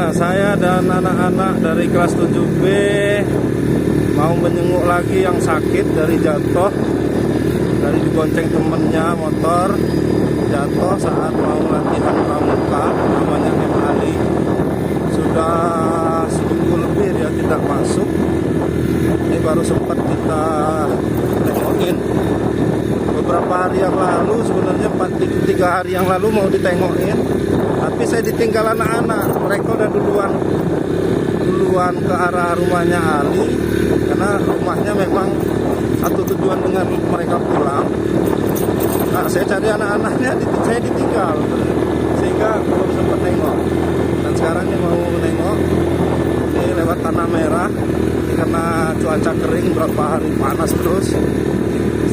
Nah, saya dan anak-anak dari kelas 7B mau menjenguk lagi yang sakit dari jatuh. Dari dibonceng temennya motor, jatuh saat mau latihan pramuka, namanya M. Ali. Sudah seminggu lebih dia tidak masuk. Ini baru sempat kita tengokin. Beberapa hari yang lalu, sebenarnya 3 hari yang lalu mau ditengokin, tapi saya ditinggal anak-anak. Mereka udah duluan ke arah rumahnya Ali, karena rumahnya memang satu tujuan dengan mereka pulang. Nah, saya cari anak-anaknya, saya ditinggal, sehingga belum sempat nengok. Dan sekarang ini mau nengok, ini lewat Tanah Merah, ini karena cuaca kering, berapa hari panas terus,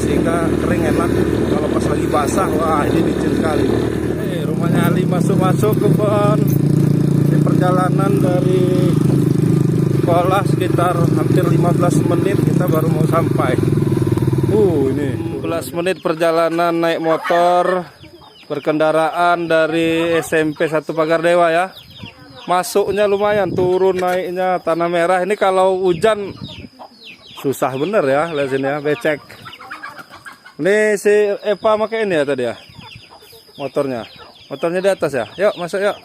sehingga kering enak. Kalau pas lagi basah, wah ini licin sekali. Rumahnya Ali masuk-masuk ke pohon. Ini perjalanan dari sekolah sekitar hampir 15 menit, kita baru mau sampai. Ini 15 menit perjalanan naik motor berkendaraan dari SMP 1 Pagar Dewa ya. Masuknya lumayan, turun naiknya Tanah Merah. Ini kalau hujan susah bener ya, lihat sini ya, becek. Ini si Eva pakai ini ya tadi ya, motornya di atas ya. Yuk masuk yuk.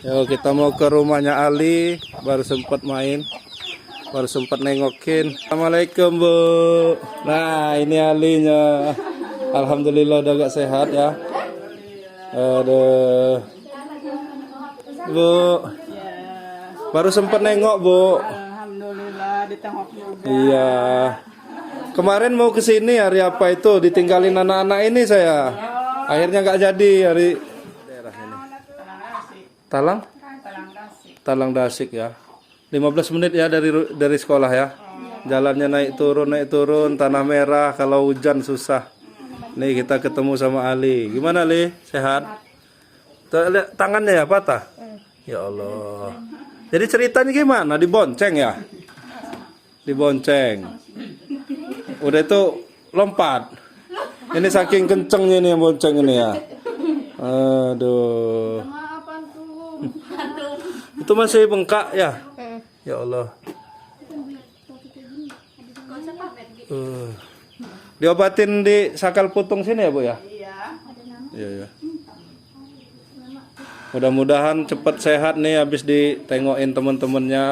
Yuk kita mau ke rumahnya Ali, baru sempat main, baru sempat nengokin. Assalamualaikum Bu. Nah ini Alinya, alhamdulillah udah agak sehat ya. Aduh Bu, baru sempat nengok Bu. Alhamdulillah ditengok juga. Iya. Kemarin mau ke sini hari apa itu, ditinggalin anak-anak ini saya. Akhirnya nggak jadi hari daerah ini. Talang Dasik ya. 15 menit ya dari sekolah ya. Jalannya naik turun, Tanah Merah, kalau hujan susah. Nih kita ketemu sama Ali. Gimana Ali? Sehat? Lihat tangannya ya patah? Ya Allah. Jadi ceritanya gimana? Dibonceng ya? Dibonceng. Udah itu lompat. Ini saking kencengnya nih yang bonceng ini ya. Aduh. Itu masih bengkak ya? Ya Allah. Diobatin di Sakal Putung sini ya Bu ya? Iya. Mudah-mudahan cepat sehat nih habis ditengokin teman-temannya.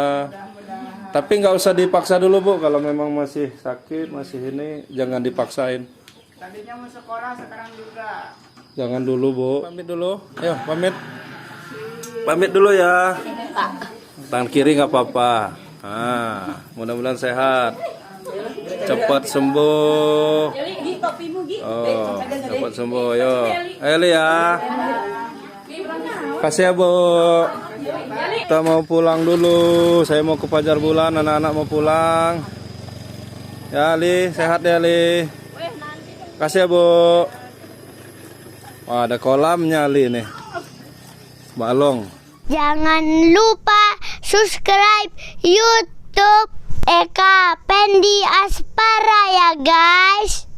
Tapi nggak usah dipaksa dulu Bu, kalau memang masih sakit, masih ini jangan dipaksain. Tadinya mau sekolah, sekarang juga. Jangan dulu Bu. Pamit dulu. Ayo pamit. Pamit dulu ya. Tangan kiri nggak apa-apa. Mudah-mudahan sehat. Cepat sembuh. Oh, cepat sembuh. Yo. Ayo Li ya. Kasih ya Bu. Kita mau pulang dulu. Saya mau ke Pajar Bulan, anak-anak mau pulang. Ya Ali, sehat ya Ali. Kasih ya Bu. Wah, ada kolamnya Ali nih. Balong. Jangan lupa subscribe YouTube Eka Pendi Aspara ya guys.